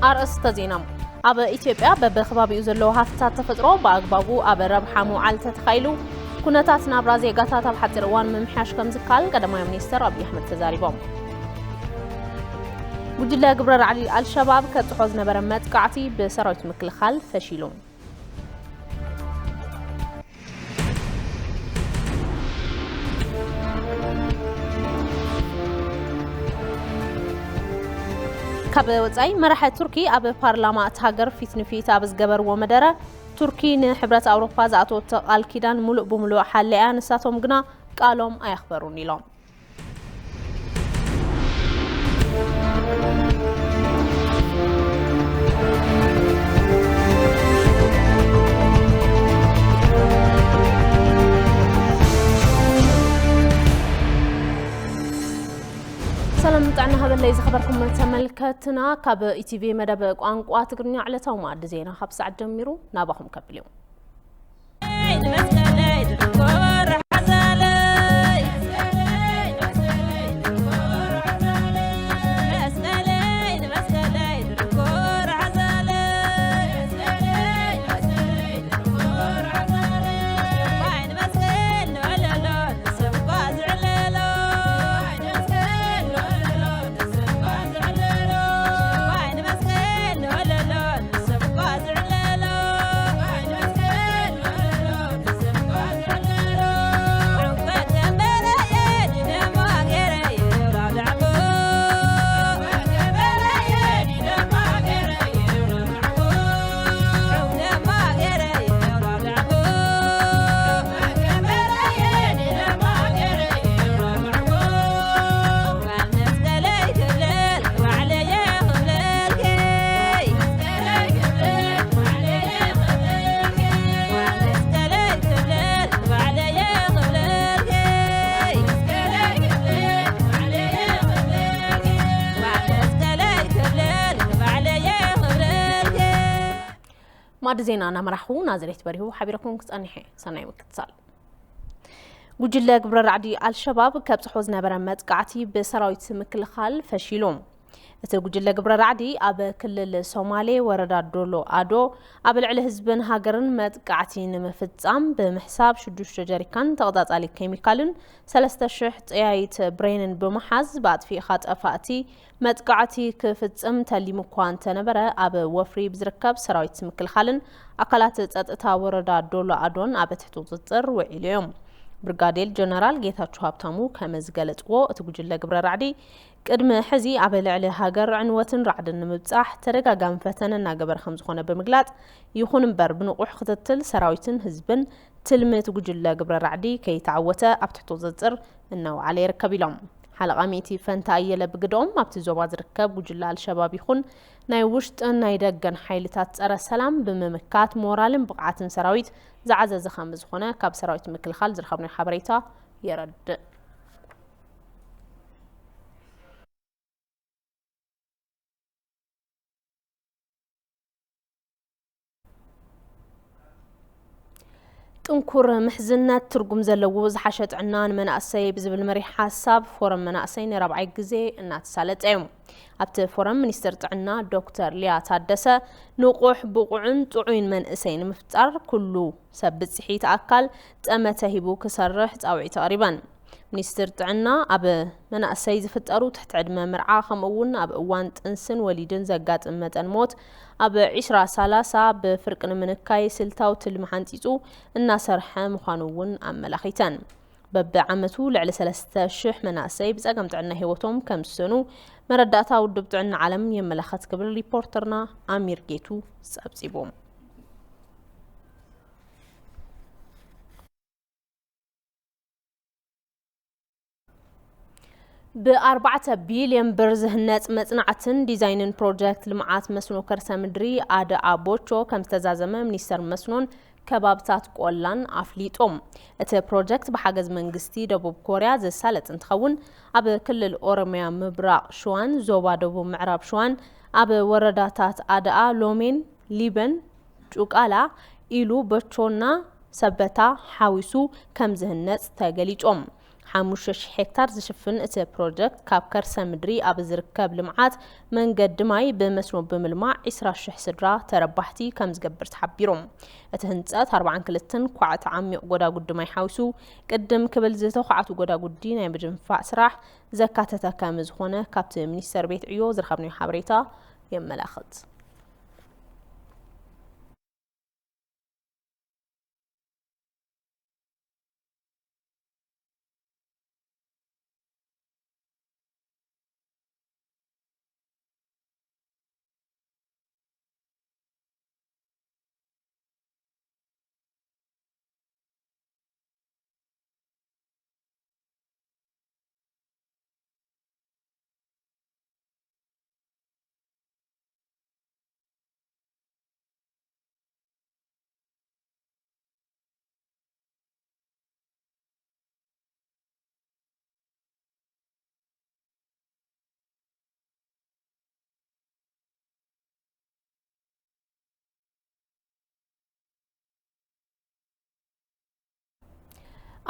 أرأست زينام أب إثيوبيا بخبابي زلوا هفتات تفطروا بأقبابو أب ربح معال تتخيلوا كنتاتنا برازي قطات بحتى روان ممحاش كم زكال قدما مينستر أبي أحمد تزاريبهم وجلا قبرر علي الشباب كتحوزنا برمات قعتي بسراوت مكل خال فشيلون كاب وصاي مرحله تركي اب بارلمان هاجر فيت نفيت ابز جبر ومدره تركي نحبرت اوروبا زاتو قال كيدان ملؤ بملؤ حليا نساتهم غنا قالهم ايخبروني لهم سلام تعنا هذا اللي خبركم تملكتنا كاب اي تي في مدب قانقوا تقرني على تو ما زينا خب ساعه جميرو نابخم كبليو ماد زينا أنا مرحو نازلت بريو حبيركم كتصنيحي صنعي وكتصال وجل قبر عدي الشباب كبس حوزنا برمت قعتي بسراويت مكل خال فشيلوم وجل قبر عدي أب كل الصومالي وردا دولو آدو أب العله هزبن هاجرن مت قعتي نمفتزام بمحساب شدوش جاريكان تغضات على كيميكالن سلسة شحت ايايت برينن بمحاز بعد في خات أفاتي مت قعتي كفتزام تالي مكوان تنبرا أب وفري بزركب سراويت مكل خالن أقلات تتا وردا دولو آدون أب تحتو تطر وإليوم برغاديل جنرال جيتاتشو هابتامو كمزقلتو تقول قبر رعدي قدم حزي عبل على هاجر عنوتن رعد النمبصح ترغاغام فتننا قبر خمس خونه بمقلاط يخون مبر بنقوح ختتل سراويتن حزبن تلمه تقول قبر رعدي كي تعوته ابتحتو زصر انه علي ركب لهم حلقه ميتي فنتايله بقدوم ابت زوباز ركب وجلا الشباب يخون ناي وشت ناي دغن حيلታት صره سلام بممكات مورالن بقعتن سراويت زعزز خمس خونه كاب سراويت مكلخال زرخبنا حبريتا يرد تنكر محزنة ترقم زلوز حشت عنان مناسي بزبل مريح حساب فورم مناسي نربعي غزي انات سالت ايوم ابت فورم منستر عنا دكتور ليا تادسه نقوح بقعن طعين مناسين مفتر كله سبت صحيت اكل تامته هبو كسرح صاوعي تقريبا منستر عنا اب مناسي زفترو تحت عدمه مرعا خمون اب اوان تنسن وليدن زقات متن موت اب 10 بفرق منكاي سلتاو تلمحانتيصو ان سرحه مخانون املاخيتن ببعمتو لعل 3000 مناسي بصقم طعنا هيوتهم كمسنو مرداتا ودب طعنا عالم يملخت قبل ريبورترنا امير جيتو صبصيبوم ب4 بليون برز هنات مصنعتن ديزاينن بروجكت لمعات مسنو كرسا مدري ادا ابوچو كم تزازمه منيستر مسنون كبابتات قولان افليطوم ات بروجكت بحاجز منغستي دبوب كوريا زسالت انتخون اب كلل اورميا مبراق شوان زوبا دبوب معراب شوان اب ورداتات ادا لومين ليبن ጩቃላ ኢሉ በቾና ሰበታ ሐዊሱ ከም ዝህነጽ ተገሊጾም 5,000 هكتار زشفن ات بروجكت كاب كرسا مدري اب زركب لمعات من قد ماي بمسنو بملماع 20,000 سدرا تربحتي كم زقبر تحبيرهم اتهنصات 4 كلتن كوعت عمي قدا قد ماي حاوسو قدم كبل زيتو قعت قدا قدي ناي بجنفاع سراح زكاتتا كام زخونه كابت منستر بيت عيو زرخبني حبريتا يملاخت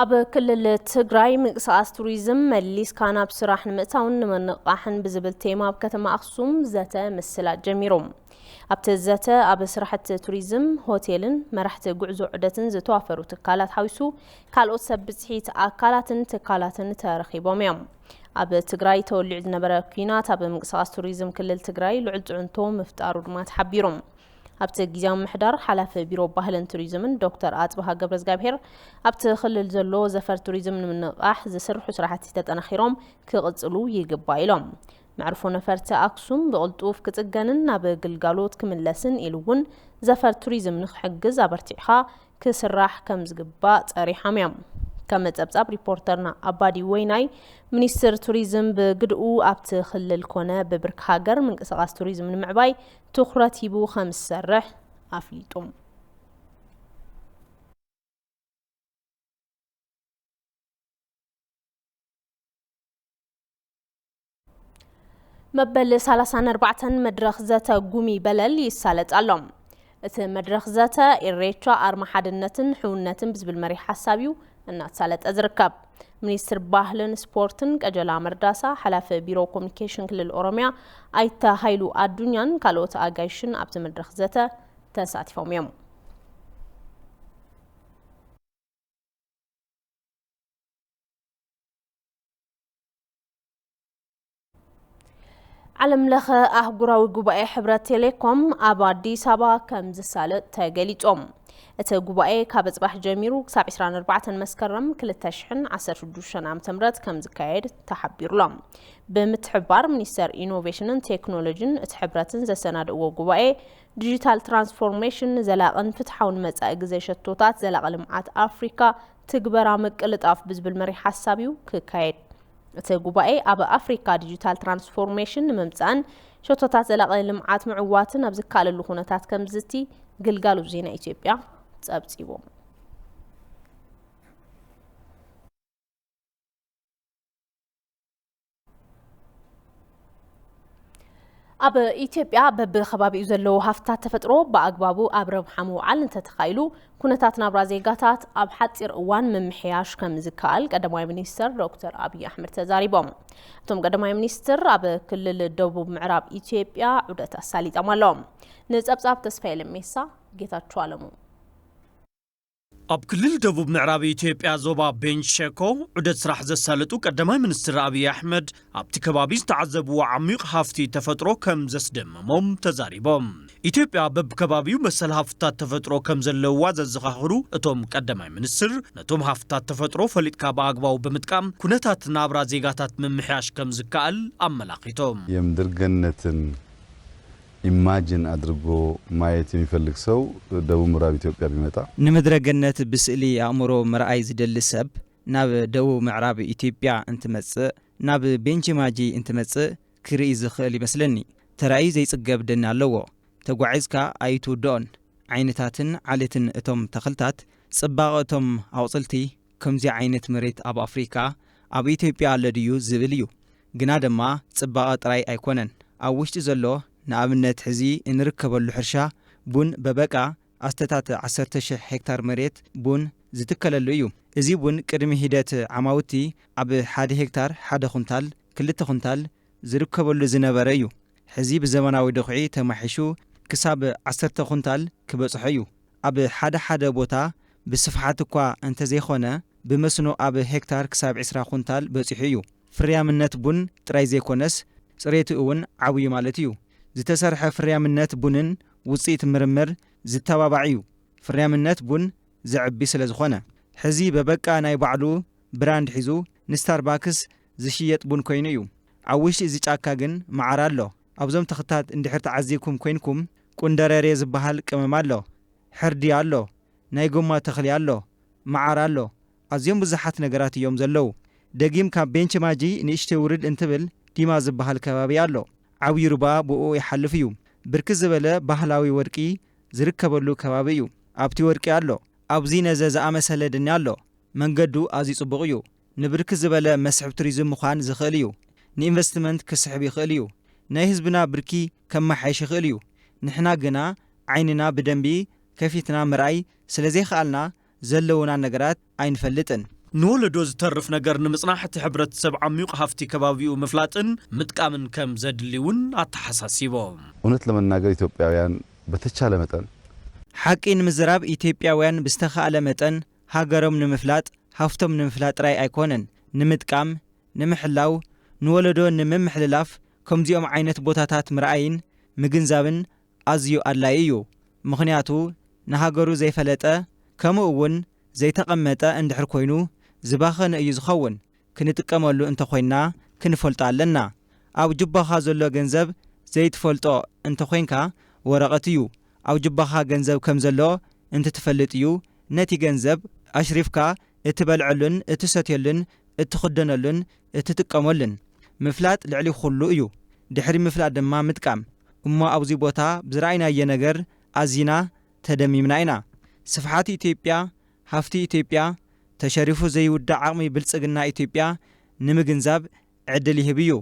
اب كلل تግራይ منقساس توريزم مليس كان بسراح نمتاون منقاحن بزبل تيما بكتما اخصوم زته مسلا جميروم ابت زته اب سراحت توريزم هوتيلن مرحت غعزو عدتن زتوافرو تكالات حويسو كالوت سبصحيت اكالاتن تكالاتن ترخيبوم يم اب تግራይ تولع زنبره كينات اب منقساس توريزم كلل تግራይ لعل عنتو مفتارو دما تحبيروم ابت غيام محدر حلاف بيرو باهلن توريزمن دكتور اصبها قبرز غابير ابت خلل زلو زفر توريزمن من نقاح زسرحو سراحتي تطنخيروم كقصلو يغبا يلوم معرفو نفرت اكسوم بقلطوف كصغنن ناب غلغالوت كملسن الون زفر توريزم نخحجز ابرتيخا كسراح كمزغبا صريحام يم كمصبصب ريبورترنا ابادي ويناي منستر توريزم بقدو ابت خلل كونه ببرك هاجر من قسقاس توريزم من معباي تخرت يبو 5 سرح افليطوم مبل 34 مدرخ ذات قومي بلل يسالت علم ات مدرخ ذات إريتشا ارما حدنتن حونتن بزبل مري حسابيو እናት ሳለጥ አዝርከብ ሚኒስትር ባህልን ስፖርትን ቀጀላ መርዳሳ ሐላፈ ቢሮ ኮሙኒኬሽን ክልል ኦሮሚያ አይታ ኃይሉ አዱኛን ካልኦት አጋይሽን አብተ መድረክ ዘተ ተሳትፈውም የሙ ዓለም ለኸ አህጉራዊ ጉባኤ ሕብረት ቴሌኮም አብ አዲስ አበባ ከምዝ ሳለጥ ተገሊጾም እቲ ጉባኤ ካብ ጽባሕ ጀሚሩ ክሳብ 24 መስከረም 2016 ዓ.ም ከም ዝካየድ ተሓቢሩሎም ብምትሕባር ሚኒስተር ኢኖቬሽንን ቴክኖሎጂን እቲ ሕብረትን ዘሰናድእዎ ጉባኤ ዲጂታል ትራንስፎርሜሽን ዘላቕን ፍትሓውን መጻኢ ግዜ ሸቶታት ዘላቕ ልምዓት ኣፍሪካ ትግበራ ምቅልጣፍ ብዝብል መሪ ሓሳቢው ክካየድ እቲ ጉባኤ ኣብ ኣፍሪካ ዲጂታል ትራንስፎርሜሽን ንምምጻን ሸቶታት ዘላቕ ልምዓት ምዕዋትን ኣብ ዝካለሉ ኩነታት ከም ዝቲ ግልጋሎት ዜና ኢትዮጵያ ጸብጺቦም ኣብ ኢትዮጵያ በብኸባቢኡ ዘለው ሃፍታት ተፈጥሮ በአግባቡ ኣብ ረብሓ ምውዓል እንተተኻይሉ ኩነታት ናብራ ዜጋታት ኣብ ሓፂር እዋን ምምሕያሽ ከም ዝከኣል ቀዳማይ ሚኒስትር ዶክተር አብይ አሕመድ ተዛሪቦም እቶም ቀዳማይ ሚኒስትር ኣብ ክልል ደቡብ ምዕራብ ኢትዮጵያ ዑደት አሳሊጦም ኣለዎም ንጸብጻብ ተስፋዬ ለሜሳ ጌታቸው አለሙ ኣብ ክልል ደቡብ ምዕራብ ኢትዮጵያ ዞባ ቤንች ሸኮ ዑደት ስራሕ ዘሳለጡ ቀዳማይ ሚኒስትር አብይ አሕመድ ኣብቲ ከባቢ ዝተዓዘብዎ ዓሚቕ ሃፍቲ ተፈጥሮ ከም ዘስደመሞም ተዛሪቦም ኢትዮጵያ በብከባቢው መሰል ሃፍታት ተፈጥሮ ከም ዘለዋ ዘዘኻኽሩ እቶም ቀዳማይ ሚኒስትር ነቶም ሃፍታት ተፈጥሮ ፈሊጥካ በአግባቡ ብምጥቃም ኩነታት ናብራ ዜጋታት ምምሕያሽ ከም ዝከኣል አመላኺቶም የምድር ገነትን ኢማጂን አድርጎ ማየት የሚፈልግ ሰው ደቡብ ምዕራብ ኢትዮጵያ ቢመጣ ንምድረ ገነት ብስእሊ አእምሮ መርአይ ዝደሊ ሰብ ናብ ደቡብ ምዕራብ ኢትዮጵያ እንትመጽእ ናብ ቤንች ማጂ እንትመጽእ ክርኢ ዝኽእል ይመስለኒ ተራእይ ዘይጽገብ ደን ኣለዎ ተጓዒዝካ ኣይትውድኦን ዓይነታትን ዓለትን እቶም ተኽልታት ጽባቐ እቶም ኣውጽልቲ ከምዚ ዓይነት መሬት ኣብ ኣፍሪካ ኣብ ኢትዮጵያ ኣሎ ድዩ ዝብል እዩ ግና ድማ ጽባቐ ጥራይ ኣይኮነን ኣብ ውሽጢ ዘሎ ንኣብነት ሕዚ እንርከበሉ ሕርሻ ቡን በበቃ ኣስተታት 10,000 ሄክታር መሬት ቡን ዝትከለሉ እዩ እዚ ቡን ቅድሚ ሂደት ዓማውቲ ኣብ 1 ሄክታር 1 ኩንታል 2 ኩንታል ዝርከበሉ ዝነበረ እዩ። ሕዚ ብዘመናዊ ድኹዒ ተማሒሹ ክሳብ 10 ኩንታል ክበጽሖ እዩ። ኣብ ሓደ ቦታ ብስፍሓት እኳ እንተዘይኾነ ብመስኖ ኣብ ሄክታር ክሳብ 20 ኩንታል በጺሑ እዩ። ፍርያምነት ቡን ጥራይ ዘይኮነስ ጽሬቱ እውን ዓብዩ ማለት እዩ። ዝተሰርሐ ፍርያምነት ቡንን ውጽኢት ምርምር ዝተባባዕ እዩ። ፍርያምነት ቡን ዝዕቢ ስለ ዝኾነ ሕዚ በበቃ ናይ ባዕሉ ብራንድ ሒዙ ንስታርባክስ ዝሽየጥ ቡን ኮይኑ እዩ። ኣብ ውሽጢ እዚ ጫካ ግን መዓር ኣሎ። ኣብዞም ተኽታት እንድሕር ተዓዚብኩም ኮይንኩም ቁንደረሬ ዝበሃል ቅመም ኣሎ፣ ሕርዲ ኣሎ፣ ናይ ጎማ ተኽሊ ኣሎ፣ መዓር ኣሎ። ኣዝዮም ብዙሓት ነገራት እዮም ዘለዉ። ደጊም ካብ ቤንች ማጂ ንእሽተይ ውርድ እንትብል ዲማ ዝበሃል ከባቢ ኣሎ። ዓብዪ ሩባ ብኡ ይሓልፍ እዩ። ብርክት ዝበለ ባህላዊ ወርቂ ዝርከበሉ ከባቢ እዩ። ኣብቲ ወርቂ ኣሎ። ኣብዚ ነዘ ዝኣመሰለ ድኒ ኣሎ። መንገዱ ኣዝዩ ጽቡቕ እዩ። ንብርክት ዝበለ መስሕብ ቱሪዝም ምዃን ዝኽእል እዩ። ንኢንቨስትመንት ክስሕብ ይኽእል እዩ። ናይ ህዝብና ብርኪ ከመሓይሽ ይኽእል እዩ። ንሕና ግና ዓይንና ብደንቢ ከፊትና ምርኣይ ስለ ዘይከኣልና ዘለውና ነገራት ኣይንፈልጥን። ንወለዶ ዝተርፍ ነገር ንምጽናሕ እቲ ሕብረተሰብ ዓሚቕ ሃፍቲ ከባቢኡ ምፍላጥን ምጥቃምን ከም ዘድሊ እውን ኣተሓሳሲቦም። እውነት ለመናገር ኢትዮጵያውያን በተቻለ መጠን ሓቂ ንምዝራብ ኢትዮጵያውያን ብዝተኻእለ መጠን ሃገሮም ንምፍላጥ ሃፍቶም ንምፍላጥ ጥራይ ኣይኮነን፣ ንምጥቃም፣ ንምሕላው፣ ንወለዶ ንምምሕልላፍ ከምዚኦም ዓይነት ቦታታት ምርኣይን ምግንዛብን ኣዝዩ ኣድላይ እዩ። ምኽንያቱ ንሃገሩ ዘይፈለጠ ከምኡ እውን ዘይተቐመጠ እንድሕር ኮይኑ ዝባኸነ እዩ ዝኸውን። ክንጥቀመሉ እንተኾይንና ክንፈልጦ ኣለና። ኣብ ጅባኻ ዘሎ ገንዘብ ዘይትፈልጦ እንተኾይንካ ወረቐት እዩ። ኣብ ጅባኻ ገንዘብ ከም ዘሎ እንትትፈልጥ እዩ ነቲ ገንዘብ ኣሽሪፍካ እትበልዐሉን እትሰትየሉን እትኽደነሉን እትጥቀመሉን። ምፍላጥ ልዕሊ ኩሉ እዩ። ድሕሪ ምፍላጥ ድማ ምጥቃም እሞ ኣብዚ ቦታ ብዝረኣይናየ ነገር ኣዝና ተደሚምና ኢና። ስፍሓት ኢትዮጵያ ሃፍቲ ኢትዮጵያ ተሸሪፉ ዘይውዳእ ዓቕሚ ብልጽግና ኢትዮጵያ ንምግንዛብ ዕድል ይህብ እዩ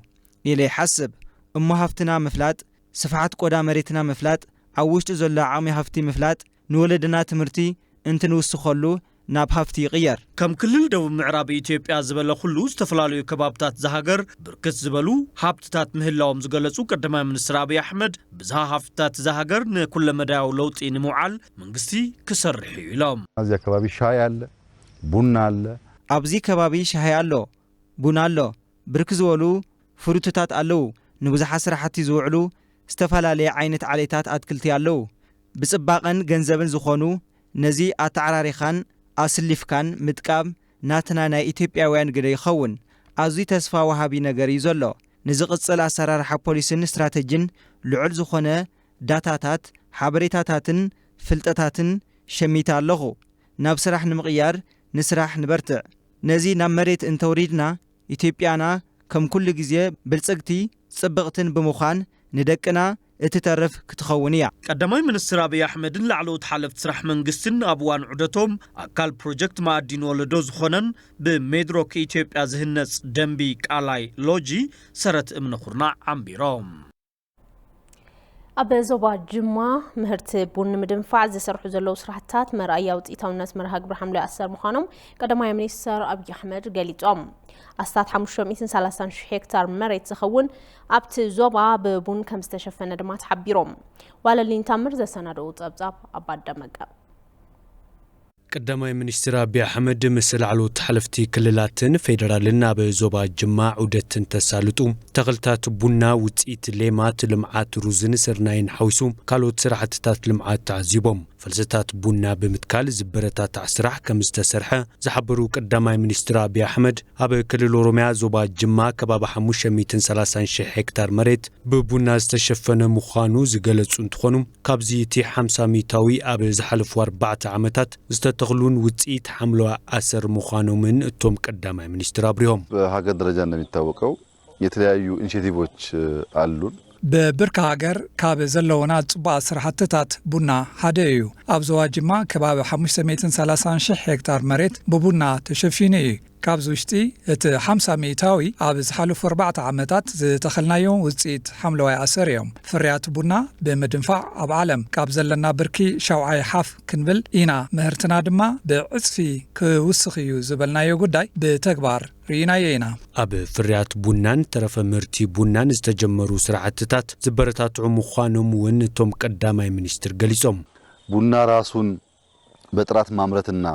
ኢለ ይሓስብ እሞ ሃፍትና ምፍላጥ ስፍሓት ቆዳ መሬትና ምፍላጥ ኣብ ውሽጢ ዘሎ ዓቕሚ ሃፍቲ ምፍላጥ ንወለድና ትምህርቲ እንትንውስኸሉ ናብ ሃፍቲ ይቕየር። ከም ክልል ደቡብ ምዕራብ ኢትዮጵያ ዝበለ ኩሉ ዝተፈላለዩ ከባብታት ዝሃገር ብርክት ዝበሉ ሃብትታት ምህላዎም ዝገለጹ ቀዳማይ ሚኒስትር አብይ አሕመድ ብዝሃ ሃብትታት ዝሃገር ንኩለመዳያዊ ለውጢ ንምውዓል መንግስቲ ክሰርሕ እዩ ኢሎም። ኣብዚ ከባቢ ሻይ አለ፣ ቡና አለ። ኣብዚ ከባቢ ሻይ ኣሎ፣ ቡና ኣሎ፣ ብርክ ዝበሉ ፍሩትታት ኣለዉ። ንብዙሓት ስራሕቲ ዝውዕሉ ዝተፈላለየ ዓይነት ዓሌታት ኣትክልቲ ኣለዉ። ብጽባቐን ገንዘብን ዝኾኑ ነዚ ኣተዓራሪኻን ኣስሊፍካን ምጥቃም ናትና ናይ ኢትዮጵያውያን ግደ ይኸውን። ኣዝዩ ተስፋ ወሃቢ ነገር እዩ ዘሎ። ንዝቕጽል ኣሰራርሓ ፖሊስን ስትራቴጅን ልዑል ዝኾነ ዳታታት ሓበሬታታትን ፍልጠታትን ሸሚታ ኣለኹ። ናብ ስራሕ ንምቕያር ንስራሕ ንበርትዕ። ነዚ ናብ መሬት እንተውሪድና ኢትዮጵያና ከም ኩሉ ግዜ ብልጽግቲ ጽብቕትን ብምዃን ንደቅና እትተርፍ ክትኸውን እያ። ቀዳማይ ሚኒስትር አብይ አሕመድን ላዕለዎት ሓለፍቲ ስራሕ መንግስትን ኣብ እዋን ዑደቶም ኣካል ፕሮጀክት ማዕዲን ወለዶ ዝኾነን ብሜድሮክ ኢትዮጵያ ዝህነጽ ደንቢ ቃላይ ሎጂ ሰረት እምነ ኩርናዕ ዓንቢሮም። ኣብ ዞባ ጅማ ምህርቲ ቡን ንምድንፋዕ ዝሰርሑ ዘለዉ ስራሕትታት መርኣያ ውፅኢታውነት መርሃ ግብሪ ሓምለ 10 ምዃኖም ቀዳማይ ሚኒስትር አብይ አሕመድ ገሊጾም። ኣስታት 530,000 ሄክታር መሬት ዝኸውን ኣብቲ ዞባ ብቡን ከም ዝተሸፈነ ድማ ተሓቢሮም። ዋለልኝ ታምር ዘሰናደው ጸብጻብ ኣባደመቀ ቀዳማይ ሚኒስትር አብይ አሕመድ ምስ ላዕለዎት ሓለፍቲ ክልላትን ፌደራልን ኣብ ዞባ ጅማ ዑደትን ተሳልጡ ተኽልታት ቡና ውፅኢት ሌማት ልምዓት ሩዝን ስርናይን ሓዊሱ ካልኦት ስራሕትታት ልምዓት ተዓዚቦም ፈልሰታት ቡና ብምትካል ዝበረታታዕ ስራሕ ከም ዝተሰርሐ ዝሓበሩ ቀዳማይ ሚኒስትር አብይ አሕመድ ኣብ ክልል ኦሮሚያ ዞባ ጅማ ከባቢ 530,000 ሄክታር መሬት ብቡና ዝተሸፈነ ምዃኑ ዝገለጹ እንትኾኑ ካብዚ እቲ 50 ሚታዊ ኣብ ዝሓለፉ 4 ዓመታት ዝተተኽሉን ውፅኢት ሓምለ 10 ምዃኖምን እቶም ቀዳማይ ሚኒስትር አብሪሆም። በሀገር ደረጃ እንደሚታወቀው የተለያዩ ኢኒሼቲቮች አሉን። በብርካ ሃገር ካብ ዘለውና ጽቡቕ ስራሕትታት ቡና ሓደ እዩ። ኣብ ዞባ ጅማ ከባቢ 530,000 ሄክታር መሬት ብቡና ተሸፊኑ እዩ። ካብዚ ውሽጢ እቲ 50 ሚእታዊ ኣብ ዝሓለፉ 4 ዓመታት ዝተኸልናዮም ውፅኢት ሓምለዋይ ኣሰር እዮም ፍርያት ቡና ብምድንፋዕ ኣብ ዓለም ካብ ዘለና ብርኪ 7.5 ክንብል ኢና ምህርትና ድማ ብዕፅፊ ክውስኽ እዩ ዝበልናዮ ጉዳይ ብተግባር ርኢናዮ ኢና ኣብ ፍርያት ቡናን ተረፈ ምህርቲ ቡናን ዝተጀመሩ ስራሕትታት ዝበረታትዑ ምዃኖም እውን እቶም ቀዳማይ ሚኒስትር ገሊጾም ቡና ራሱን በጥራት ማምረትና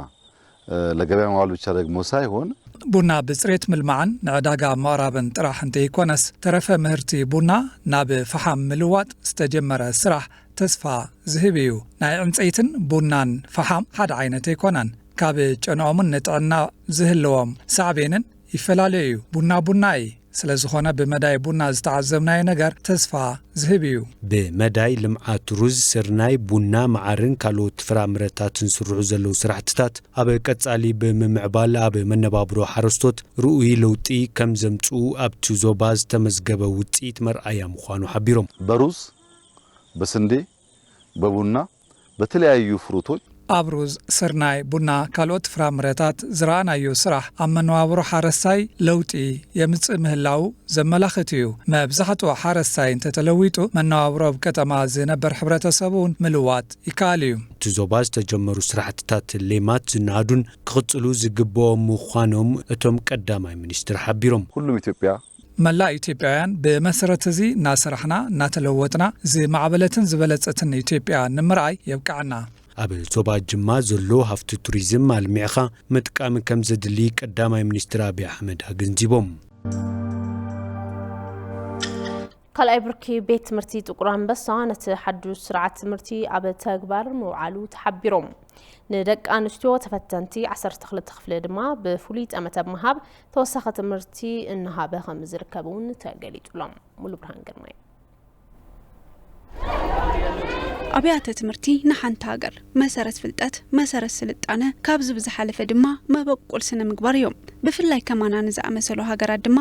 ለገበያ ማዋል ብቻ ደግሞ ሳይሆን ቡና ብጽሬት ምልማዕን ንዕዳጋ ምቕራብን ጥራሕ እንተይኮነስ ተረፈ ምህርቲ ቡና ናብ ፈሓም ምልዋጥ ዝተጀመረ ስራሕ ተስፋ ዝህብ እዩ ናይ ዕንፀይትን ቡናን ፈሓም ሓደ ዓይነት ኣይኮነን ካብ ጨንኦምን ንጥዕና ዝህልዎም ሳዕቤንን ይፈላለዩ ቡና እዩ ስለዝኾነ ብመዳይ ቡና ዝተዓዘብናዮ ነገር ተስፋ ዝህብ እዩ ብመዳይ ልምዓት ሩዝ ስርናይ ቡና መዓርን ካልኦት ፍራምረታትን ዝስርሑ ዘለዉ ስራሕትታት ኣብ ቀጻሊ ብምምዕባል ኣብ መነባብሮ ሓረስቶት ርኡይ ለውጢ ከም ዘምጽኡ ኣብቲ ዞባ ዝተመዝገበ ውፅኢት መርኣያ ምዃኑ ሓቢሮም በሩዝ በስንዴ በቡና በተለያዩ ፍሩቶች ኣብሩዝ ስርናይ ቡና ካልኦት ፍራምረታት ዝረኣናዮ ስራሕ ኣብ መነባብሮ ሓረስታይ ለውጢ የምጽእ ምህላው ዘመላኽት እዩ መብዛሕትኡ ሓረስታይ እንተተለዊጡ መነባብሮ ኣብ ከተማ ዝነበር ሕብረተሰብ እውን ምልዋጥ ይከኣል እዩ እቲ ዞባ ዝተጀመሩ ስራሕትታት ሌማት ዝናሃዱን ክቕጽሉ ዝግብኦም ምዃኖም እቶም ቀዳማይ ሚኒስትር ሓቢሮም ሁሉም ኢትዮጵያ መላእ ኢትዮጵያውያን ብመሰረት እዚ እናሰራሕና እናተለወጥና ዝማዕበለትን ዝበለጸትን ኢትዮጵያ ንምርኣይ የብቃዕና ኣብ ዞባ ጅማ ዘሎ ሃፍቲ ቱሪዝም ኣልሚዕኻ ምጥቃም ከም ዘድሊ ቀዳማይ ሚኒስትር አብይ አሕመድ አገንዚቦም ካልኣይ ብርኪ ቤት ትምህርቲ ጥቁር አንበሳ ነቲ ሓዱሽ ስርዓት ትምህርቲ ኣብ ተግባር ምውዓሉ ተሓቢሮም ንደቂ ኣንስትዮ ተፈተንቲ 12 ክፍሊ ድማ ብፍሉይ ጠመተ ምሃብ ተወሳኺ ትምህርቲ እናሃበ ከም ዝርከቡን ተገሊጹሎም ሙሉ ብርሃን ግርማይ ኣብያተ ትምህርቲ ንሓንቲ ሃገር መሰረት ፍልጠት መሰረት ስልጣነ ካብ ዝብዝሓለፈ ድማ መበቆል ስነ ምግባር እዮም ብፍላይ ከማና ንዝኣመሰሉ ሃገራት ድማ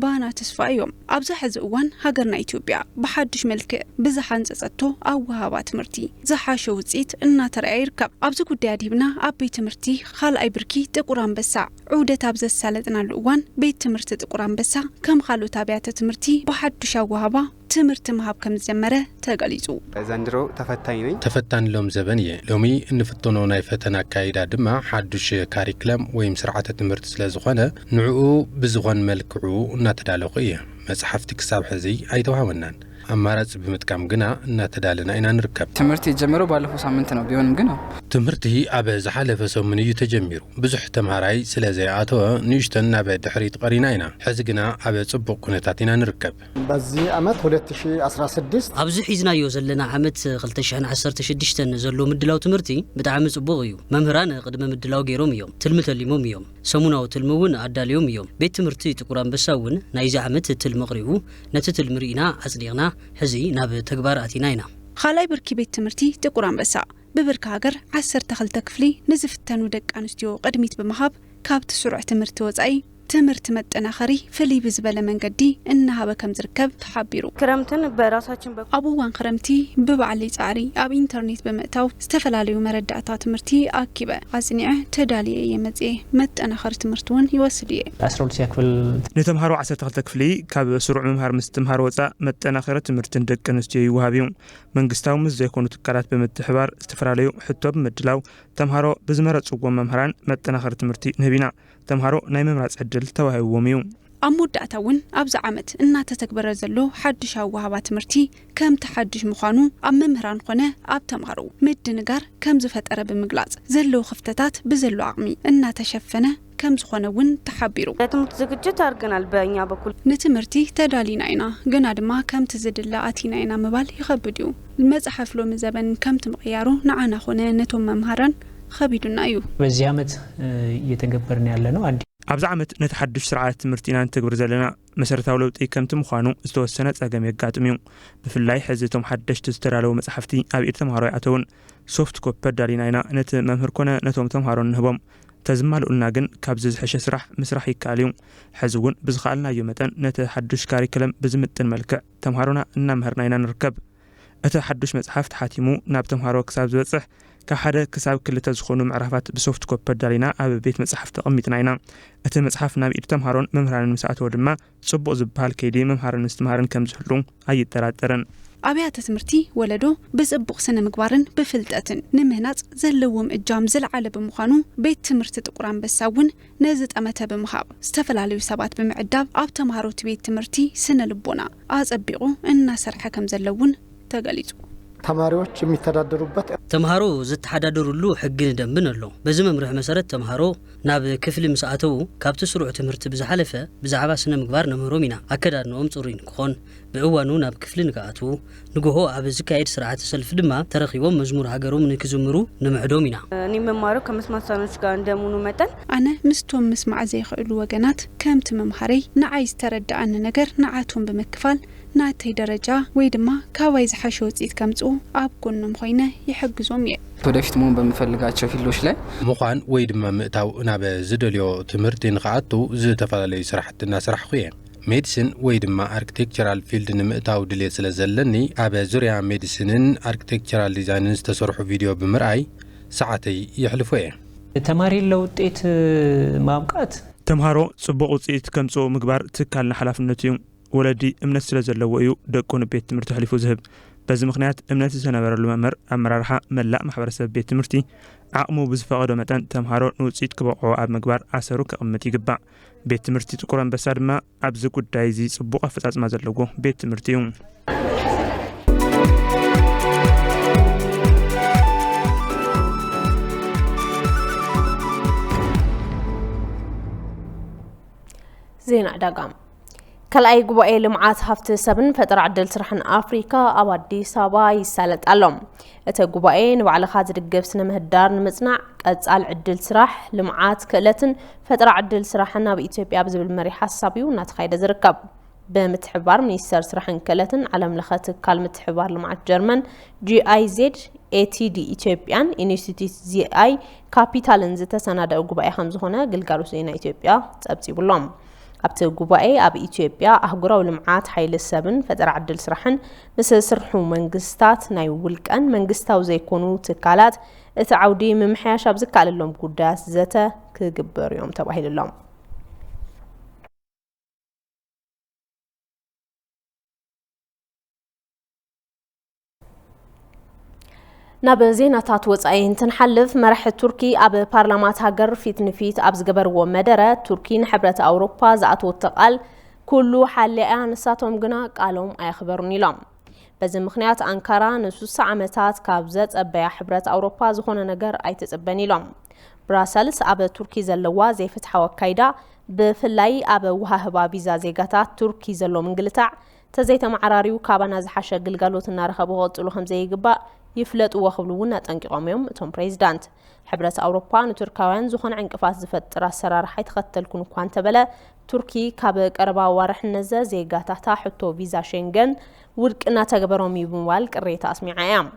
ባና ተስፋ እዮም ኣብዚ ሕዚ እዋን ሃገርና ኢትዮጵያ ብሓድሽ መልክዕ ብዝሓንፀፀቶ ኣብ ወሃባ ትምህርቲ ዝሓሸ ውፅኢት እናተረኣየ ይርከብ ኣብዚ ጉዳይ ኣዲብና ኣብ ቤት ትምህርቲ ካልኣይ ብርኪ ጥቁር አንበሳ ዑደት ኣብ ዘሳለጥናሉ እዋን ቤት ትምህርቲ ጥቁር አንበሳ ከም ካልኦት ኣብያተ ትምህርቲ ብሓድሽ ወሃባ ትምህርቲ መሃብ ከም ዝጀመረ ተገሊጹ ዘንድሮ ተፈታኝ ነኝ ተፈታን ሎም ዘበንየ ሎሚ እንፍተኖ ናይ ፈተና አካይዳ ድማ ሓዱሽ ካሪክለም ወይም ስርዓተ ትምህርቲ ስለዝኾነ ንዕኡ ብዝኾን መልክዑ እናተዳለኹ እየ መጽሓፍቲ ክሳብ ሕዚ ኣይተዋሃበናን አማራጭ በመጥቀም ግና እናተዳለና ኢና ንርከብ ትምህርት የጀመረው ባለፈው ሳምንት ነው ቢሆንም ግን ትምህርት አበ ዝሓለፈ ሰሙን እዩ ተጀሚሩ ብዙሕ ተማሃራይ ስለዘይ አተወ ንሽተና በድሕሪት ቀሪና ኢና ሕዚ ግና አበ ጽቡቅ ኩነታት ኢና ንርከብ በዚህ ዓመት 2016 ኣብዚ ሒዝናዮ ዘለና ዓመት 2016 ዘሎ ምድላው ትምህርቲ ብጣዕሚ ጽቡቅ እዩ መምህራን ቅድመ ምድላው ገይሮም እዮም ትልሚ ተሊሞም እዮም ሰሙናው ትልሙውን አዳልዮም እዮም ቤት ትምህርቲ ጥቁር አንበሳ እውን ናይዚ ዓመት ትልሚ ቅሪቡ ነቲ ትልሚ ሪኢና አጽዲቅና ሕዚ ናብ ተግባር አቲና ኢና ካልኣይ ብርኪ ቤት ትምህርቲ ጥቁር አንበሳ ብብርካ ሃገር 12 ክፍሊ ንዝፍተኑ ደቂ ኣንስትዮ ቅድሚት ብምሃብ ካብቲ ስሩዕ ትምህርቲ ወጻኢ ትምህርት መጠናኸሪ ፍልይ ብዝበለ መንገዲ እናሃበ ከም ዝርከብ ተሓቢሩ ክረምትን በራሳችን ኣብ እዋን ክረምቲ ብባዕሊ ጻዕሪ ኣብ ኢንተርኔት ብምእታው ዝተፈላለዩ መረዳእታ ትምህርቲ ኣኪበ ኣጽኒዐ ተዳልየ የመጽእ መጠናኸሪ ትምህርቲ እውን ይወስድ እየ 12 ክፍል ንተምሃሮ 12 ክፍሊ ካብ ስሩዕ መምሃር ምስ ተምሃሮ ወጻእ መጠናኸሪ ትምህርትን ደቂ ኣንስትዮ ይወሃብ እዩ መንግስታዊ ምስ ዘይኮኑ ትካላት ብምትሕባር ዝተፈላለዩ ሕቶ ብምድላው ተምሃሮ ብዝመረጽዎ መምሃራን መጠናኸሪ ትምህርቲ ንህቢና ተምሃሮ ናይ መምራጽ ዕድል ተዋሂቦም እዩ ኣብ መወዳእታ እውን ኣብዚ ዓመት እናተተግበረ ዘሎ ሓድሽ ወሃባ ትምህርቲ ከም ተሓድሽ ምዃኑ ኣብ መምህራን ኮነ ኣብ ተምሃሮ ምድንጋር ከም ዝፈጠረ ብምግላጽ ዘለዎ ክፍተታት ብዘሎ ዓቕሚ እናተሸፈነ ከም ዝኾነ እውን ተሓቢሩ ለትምህርት ዝግጅት አድርገናል በእኛ በኩል ንትምህርቲ ተዳሊና ኢና ገና ድማ ከም ትዝድላ አቲና ኢና ምባል ይኸብድ እዩ መጽሓፍ ሎሚ ዘበን ከም ትምቕያሩ ንዓና ኾነ ነቶም መምሃራን ከቢዱና እዩ በዚህ ዓመት እየተገበርን ያለ ነው ኣብዚ ዓመት ነቲ ሓድሽ ስርዓት ትምህርቲ ኢና ንተግብር ዘለና መሰረታዊ ለውጢ ከምቲ ምዃኑ ዝተወሰነ ጸገም የጋጥም እዩ ብፍላይ ሕዚ እቶም ሓደሽቲ ዝተዳለዉ መጽሓፍቲ ኣብ ኢድ ተምሃሮ ይኣተውን ሶፍት ኮፒ ዳሊና ኢና ነቲ መምህር ኮነ ነቶም ተምሃሮ ንህቦም ተዝማልኡልና ግን ካብዚ ዝሕሸ ስራሕ ምስራሕ ይከኣል እዩ ሕዚ እውን ብዝኸኣልናዮ መጠን ነቲ ሓድሽ ካሪክለም ብዝምጥን መልክዕ ተምሃሮና እናምህርና ኢና ንርከብ እቲ ሓድሽ መጽሓፍ ተሓቲሙ ናብ ተምሃሮ ክሳብ ዝበጽሕ كحدا كساب كلتا زخونو معرفات بسوفت كوبي دالينا أب بيت مصحف تقميتنا إنا أتى مصحف ناب إيد تمهارون ممهران مساعته ودما صبق زبال كيدي ممهران مستمهران كم زحلون أي تراترن أبيات تمرتي ولدو بزبق سنة مقبارن بفلتاتن نمهنات زلوم الجام زلعالة بمخانو بيت تمرت تقران بساون نازت أمتها بمخاب استفلالي وسابات بمعداب أب تمهاروت بيت تمرتي سنة لبونا أزبقو إن سرحة كم زلون تقاليتو ተማሪዎች የሚተዳደሩበት ተማሃሮ ዝተሓዳደሩሉ ሕግን ደንብን ኣሎ በዚ መምርሕ መሰረት ተማሃሮ ናብ ክፍሊ ምስኣተው ካብቲ ስሩዕ ትምህርቲ ብዝሓለፈ ብዛዕባ ስነ ምግባር ነምህሮም ኢና ኣከዳድንኦም ጽሩይን ክኾን ብእዋኑ ናብ ክፍሊ ንክኣትዉ ንግሆ ኣብ ዝካየድ ስርዓተ ሰልፊ ድማ ተረኺቦም መዝሙር ሃገሮም ንክዝምሩ ንምዕዶም ኢና እኔ መማረው ከመስማት ሳኖች ጋር እንደምኑ መጠን ኣነ ምስቶም ምስማዕ ዘይኽእሉ ወገናት ከምቲ መምሃረይ ንዓይ ዝተረዳእኒ ነገር ንዓቶም ብምክፋል ናተይ ደረጃ ወይ ድማ ካባይ ዝሓሸ ውፅኢት ከምጽኡ ኣብ ጎኖም ኮይነ ይሕግዞም እየ ወደፊት መሆን በምፈልጋቸው ፊልዶች ላይ ምዃን ወይ ድማ ምእታው ናብ ዝደልዮ ትምህርቲ ንኽኣቱ ዝተፈላለዩ ስራሕትና ስራሕኹ እየ ሜዲሲን ወይ ድማ አርኪቴክቸራል ፊልድ ንምእታው ድሌት ስለ ዘለኒ ኣብ ዙርያ ሜዲሲንን አርኪቴክቸራል ዲዛይንን ዝተሰርሑ ቪድዮ ብምርኣይ ሰዓተይ ይሕልፎ እየ ተማሪ ለውጤት ማብቃት ተምሃሮ ጽቡቕ ውፅኢት ከምጽኡ ምግባር ትካልና ሓላፍነቱ እዩ ወለዲ እምነት ስለ ዘለዎ እዩ ደቆን ቤት ትምህርቲ ሕሊፉ ዝህብ በዚ ምኽንያት እምነት ዝነበረሉ መምህር ኣመራርሓ መላእ ማሕበረሰብ ቤት ትምህርቲ ዓቕሙ ብዝፈቐዶ መጠን ተምሃሮ ንውፅኢት ክበቕዑ ኣብ ምግባር ኣሰሩ ከቕምጥ ይግባእ ቤት ትምህርቲ ጥቁር አንበሳ ድማ ኣብዚ ጉዳይ እዚ ጽቡቕ ኣፈጻጽማ ዘለዎ ቤት ትምህርቲ እዩ ዜና ዕዳጋ كلاي قبائل لمعات هفت سبن فترة عدل سرحن أفريقيا أو أديس أبا يسالت علم أتا قبائل وعلى خاطر الجبس نمهدار نمصنع أتسأل عدل سرح لمعات كلتن فترة عدل سرحنا بإثيوبيا بزب المريحة الصبي ونتخيد زركب بمتحبار من يسار سرحن كلتن على ملخات كالمتحبار لمعات جرمن GIZ ATD إثيوبيان إنستيتيوت ZI كابيتالن زتا سنادا قبائل خمس هنا قلقالو سينا إثيوبيا تأبتي بلوم أبت قبائل أب إثيوبيا أهجروا لمعات حيل السبن فترة عدل سرحن مثل سرحو منجستات نايولك أن منجستاو زي كونوا تكالات تعودي من محياش أبزك على اللوم قداس زتا كجبر يوم تباهي اللوم ناب زيناتات وصاين تنحلف مرح تركي أب بارلمانت هاجر فيت نفيت أبز جبر ومدرة تركي نحبرة أوروبا زعتو التقال كله حلقة نساتهم جنا قالهم أخبرني لهم بزي مخنيات أنكارا نصوص عمتات كابزت أبيا حبرة أوروبا زخون نجر أي تتبني لهم براسلس أب تركي زلوا زي فتح وكايدا بفلاي أب وهابا بيزا زيجاتات تركي زلوا من قلتع تزيت معراري وكابنا زحشة قلقالوت النار خبوغ تقولهم زي جبا يفلت وخبلونا تنقيقهم يوم توم بريزيدانت حبرة أوروبا نتركاوان زخون عنقفاز زفت راسرار حيتختل كون كوانتبلا تركي كابك أربا وارح نزا زيقا تحتا حتو فيزا شنغن وركنا تقبرهم يبنوال كريتا اسمي عيام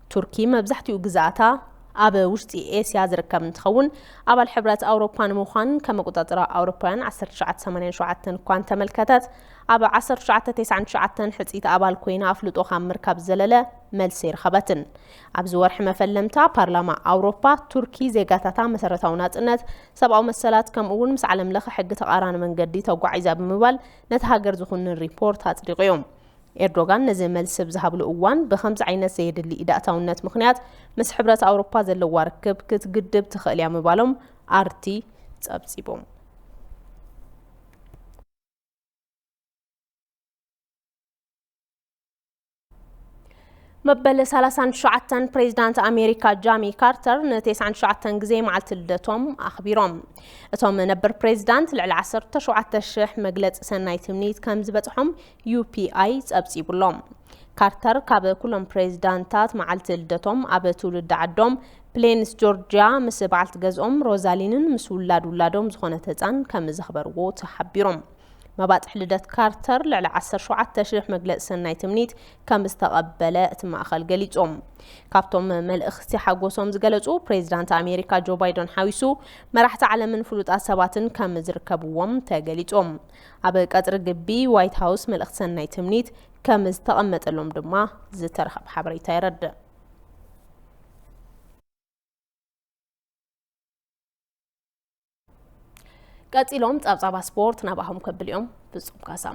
تركي مبزحتي وقزاتا أبا وشتي إيسيا زركا من تخون أبا الحبرة أوروبا نموخان كما قطاطرا أوروبان 10 كوانتا ملكاتات أبا 10 حتيت أبا الكوينة أفلتو خام مركب زلالة ملسير خبتن أبزور حما فلمتا بارلما أوروبا تركي زيقاتاتا مسارتاونات إنت 7 مسالات كم أول مسعلم لخ حق تقاران من قدي توقع عزاب موبال نتهاجر زخون الريبورت هاتريق يوم إردوغان نزل ملسب زهاب الأوان بخمس عينة سيد اللي إداءتاونات مخنيات مس حبرة أوروبا زلو واركب كتقدب تخليا موبالهم أرتي تأبسيبهم مبل 39 بريزيدانت أمريكا جامي كارتر نتيسعن شعتن جزي مع تلدتهم أخبيرهم اتهم نبر بريزيدانت لعل 10 شح مجلس سنة تمنيت كم زبطهم UPI تأبسي بلوم كارتر كاب كلهم بريزيدانتات مع تلدتهم أب تولد عدهم بلينس جورجيا مس بعلت جزءهم روزالين مس ولادهم زخونة تزان كم زخبروا تحبيرهم ما بعد حلدت كارتر لعلى 10 شرح مجلس سنة تمنيت كم استقبلت مع خلق جليتهم كابتم ملأخ حقوسهم زجلتوا بريزيدانت أمريكا جو بايدن حاويسو ما راح تعلم من فلوت أسبات كم زركبوهم تجليتهم عبق قطر جبي وايت هاوس ملأخ سنة تمنيت كم استقمت لهم دما زترخب حبري تيرد قاتلهم تصابصا سبورت نباهم كبليوم ፍጹም ካሳ